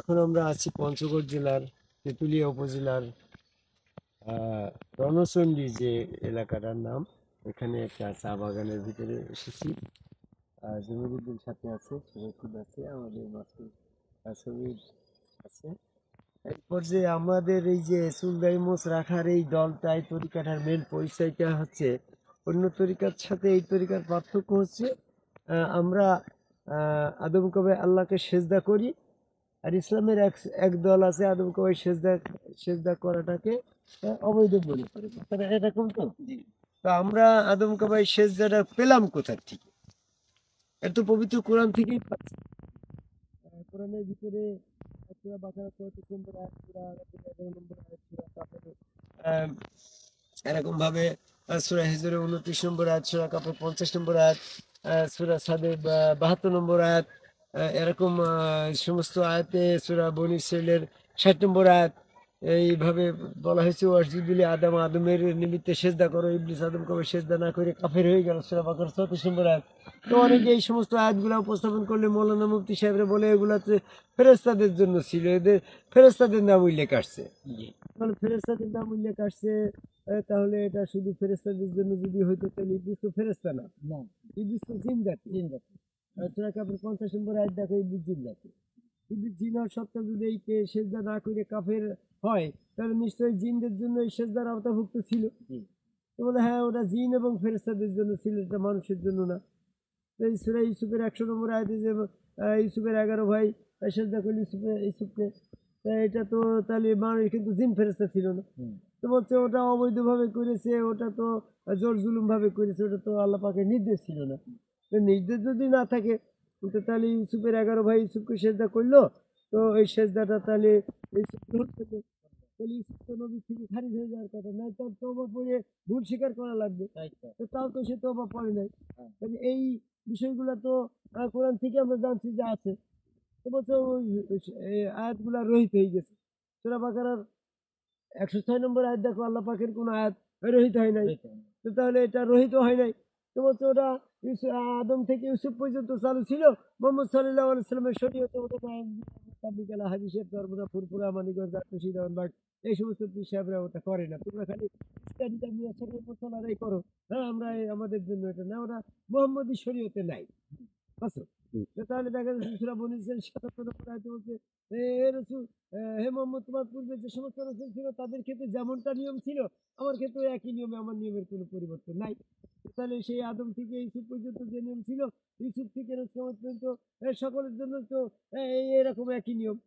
এখন আমরা আছি পঞ্চগড় জেলার তেঁতুলিয়া উপজেলার রণচণ্ডী যে এলাকাটার নাম, এখানে একটা চা বাগানের ভিতরে এসেছি। জমিরুদ্দিন সাথে আছে, শরীফুল আছে, আমাদের মাসুদ শরীর আছে। এরপর যে আমাদের এই যে চুলদারি মোচ রাখার এই দলটা, এই তরিকাটার মেন পরিচয়টা হচ্ছে অন্য তরিকার সাথে এই তরিকার পার্থক্য হচ্ছে আমরা আদম কবে আল্লাহকে সেজদা করি, আর ইসলামের এক এক দল আছে আদম কবাই সেজদা সেজদা করাটাকে অবৈধ মনে করে। তারা এরকম তো। তো আমরা আদম কবাই সেজদাটা পেলাম কোথার থেকে? এত পবিত্র কোরআন থেকেই পাচ্ছি। কোরআনের ভিতরে সূরা বাকারা 34 নম্বর আয়াত, সূরা আরাফের 11 নম্বর আয়াত, সূরা কাফের এরকম ভাবে সূরা হিজরে 29 নম্বর আয়াত, সূরা কাফের 50 নম্বর আয়াত, সূরা সাদের 72 নম্বর আয়াত, এরকম সমস্ত আয়াতে, সূরা বনী ইসরাঈলের 60 নম্বর আয়াত, এইভাবে বলা হয়েছে ওয়াসজুদুলি আদম, আদমের নিমিত্তে সেজদা করো। ইবলিস আদম কবে সেজদা না করে কাফের হয়ে গেল, সূরা বাকারা 34 নম্বর আয়াত। তো অনেকে এই সমস্ত আয়াতগুলো উপস্থাপন করলে মৌলানা মুফতি সাহেবরা বলে এগুলাতে ফেরেশতাদের জন্য ছিল, এদের ফেরেশতাদের নাম উল্লেখ আসছে। তাহলে ফেরেশতাদের নাম উল্লেখ আসছে, তাহলে এটা শুধু ফেরেশতাদের জন্য যদি হইতো তাহলে ইবলিস তো ফেরেশতা না, ইবলিস তো জিন জাতি। সূরা কাফের 50 নম্বর আয়াত দেখো, ইবলিস জিন জাতি। ইবলিস জিন হওয়ার সত্ত্বেও যদি এই সেজদা না করে কাফের হয়, তাহলে নিশ্চয়ই জিনদের জন্য এই সেজদার আওতাভুক্ত ছিল। তো বলে হ্যাঁ, ওটা জিন এবং ফেরেশতাদের জন্য ছিল, এটা মানুষের জন্য না। এই সূরা ইউসুফের 100 নম্বর আয়াতে যে ইউসুফের 11 ভাই সেজদা করল ইউসুফকে, এটা তো তাহলে মানুষ, কিন্তু জিন ফেরেশতা ছিল না। তো বলছে ওটা অবৈধভাবে করেছে, ওটা তো জোর জুলুম ভাবে করেছে, ওটা তো আল্লাহ পাকের নির্দেশ ছিল না। তো নির্দেশ যদি না থাকে, তো তাহলে ইউসুফের 11 ভাই ইউসুফকে সেজদা করলো, তো এই সেজদাটা তাহলে তাহলে ইউসুফ তো নবী থেকে খারিজ হয়ে যাওয়ার কথা, নয় তো তওবা পড়ে ভুল স্বীকার করা লাগবে। তো তাও তো সে তওবা পড়ে নাই। তাহলে এই বিষয়গুলো তো কোরআন থেকে আমরা জানছি যে আছে। তো বলছে ওই আয়াতগুলা রহিত হয়ে গেছে। সূরা বাকারার 106 নম্বর আয়াত দেখো, আল্লাহ পাকের কোন আয়াত রহিত হয় নাই। তো তাহলে এটা রহিত হয় নাই। তো বলছে ওটা আদম থেকে ইউসুফ পর্যন্ত চালু ছিল। মোহাম্মদ সাল্লাল্লাহু আলাইহি সাল্লামের শরীয়তে ওটা তাবলিগালা হাদিসের দরবরা ফুরফুরা মানিগঞ্জ আত্মশীলবাগ এই সমস্ত পীর সাহেবরা ওটা করে না। তোমরা খালি ইসলামিটা নিয়ে ছোট মশলারাই করো। হ্যাঁ, আমরা আমাদের জন্য এটা না, ওটা মোহাম্মদী শরীয়তে নাই। বুঝছো? তাহলে দেখা যাচ্ছে সূরা বনী ইসরাঈল ৭৭ নম্বর আয়াতে বলছে, হে রাসূল, হে মোহাম্মদ, তোমার পূর্বে যে সমস্ত রাসূল ছিল তাদের ক্ষেত্রে যেমনটা নিয়ম ছিল আমার ক্ষেত্রে একই নিয়মে, আমার নিয়মের কোনো পরিবর্তন নাই। তাহলে সেই আদম থেকে ইউসুফ পর্যন্ত যে নিয়ম ছিল, ইউসুফ থেকে রাসূল পর্যন্ত সকলের জন্য তো এরকম একই নিয়ম।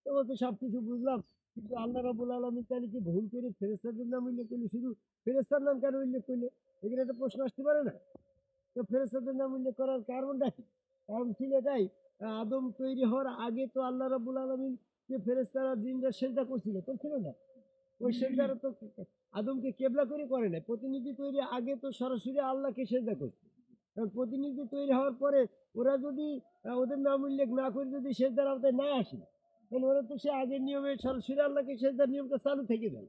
তো বলছে সবকিছু বুঝলাম, কিন্তু আল্লাহ রাব্বুল আলামিন তাহলে কি ভুল করে ফেরেশতাদের নাম উল্লেখ করলে? শুধু ফেরেশতার নাম কেন উল্লেখ করলে? এখানে একটা প্রশ্ন আসতে পারে না? তো ফেরেশতাদের নাম উল্লেখ করার কারণটা কি? কারণ ছিল এটাই, আদম তৈরি হওয়ার আগে তো আল্লাহ রাব্বুল আলামিন যে ফেরেশতারা জিনরা সেজদা করছিল না? ওই সেজদারা তো আদমকে কেবলা করে নাই। প্রতিনিধি তৈরি আগে তো সরাসরি আল্লাহকে সেজদা করছে। কারণ প্রতিনিধি তৈরি হওয়ার পরে ওরা যদি ওদের নাম উল্লেখ না করে যদি সেজদার আওতায় না আসে, তাহলে ওরা তো সে আগের নিয়মে সরাসরি আল্লাহকে সেজদার নিয়মটা চালু থেকে যায়।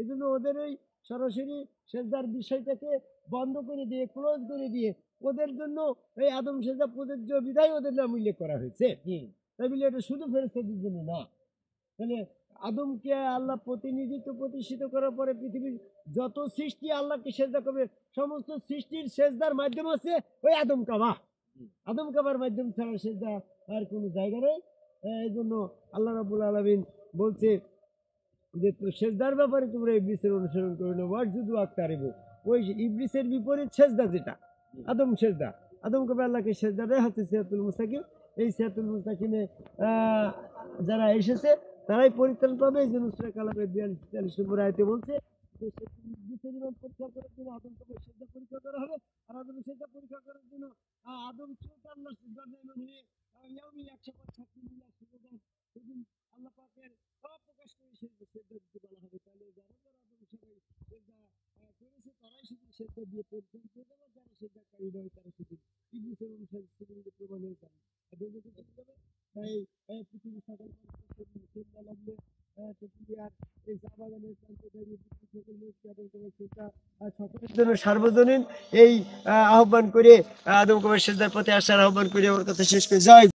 এই জন্য ওদের ওই সরাসরি সেজদার বিষয়টাকে বন্ধ করে দিয়ে, ক্লোজ করে দিয়ে, ওদের জন্য এই আদম সেজদা প্রযোজ্য বিধায় ওদের নাম উল্লেখ করা হয়েছে। তাই বলে এটা শুধু ফেরেশতাদের জন্য না। মানে আদমকে আল্লাহ প্রতিনিধিত্ব প্রতিষ্ঠিত করার পরে পৃথিবীর যত সৃষ্টি আল্লাহকে সেজদা করবে, সমস্ত সৃষ্টির সেজদার মাধ্যম আছে ওই আদম কাবা। আদম কাবার মাধ্যম ছাড়া সেজদা আর কোনো জায়গা নেই। এই জন্য আল্লাহ রাব্বুল আলামিন বলছে যে সেজদার ব্যাপারে তোমরা ইবলিসের অনুসরণ করো না, ওয়াসজুদু ওয়াকতারিবু। ওই ইবলিসের বিপরীত সেজদা যেটা আদম সেজদা, আদম কবে আল্লাহকে সেজদা দেয় হচ্ছে সিরাতুল মুস্তাকিম। এই সিরাতুল মুস্তাকিমে যারা এসেছে তারাই পরিত্রাণ পাবে। এই জন্য সূরা কালামের 42-43 নম্বর আয়াতে বলছে যে ইবলিসের ইমান পরীক্ষা করার জন্য আদম কবে সেজদা পরীক্ষা করা হবে, আর আদমের সেজদা পরীক্ষা করার জন্য আদম ছিল আল্লাহর দরজায় মানে ইয়াউমিল 165 সেদিন আল্লাহ পাকের সব প্রকাশ করে সেজদা দিতে বলা হবে। তাহলে যারা যারা আদম সবাই সেজদা করেছে তারাই শুধু সেজদা দিয়ে পরিত্রাণ পেয়ে যাবে, যারা সেজদাকারী নয় তারা শুধু ইবলিসের অনুসারী সেগুলিকে প্রমাণ হয়ে যাবে। তাই পৃথিবীর সকল মানুষের সেজদা লাগবে। পৃথিবীর এই চা বাগানের প্রান্তে দাঁড়িয়ে সকল সকলের জন্য সার্বজনীন এই আহ্বান করে আদম কবর সেজদার পথে আসার আহ্বান করে আমার কথা শেষ করে জয়।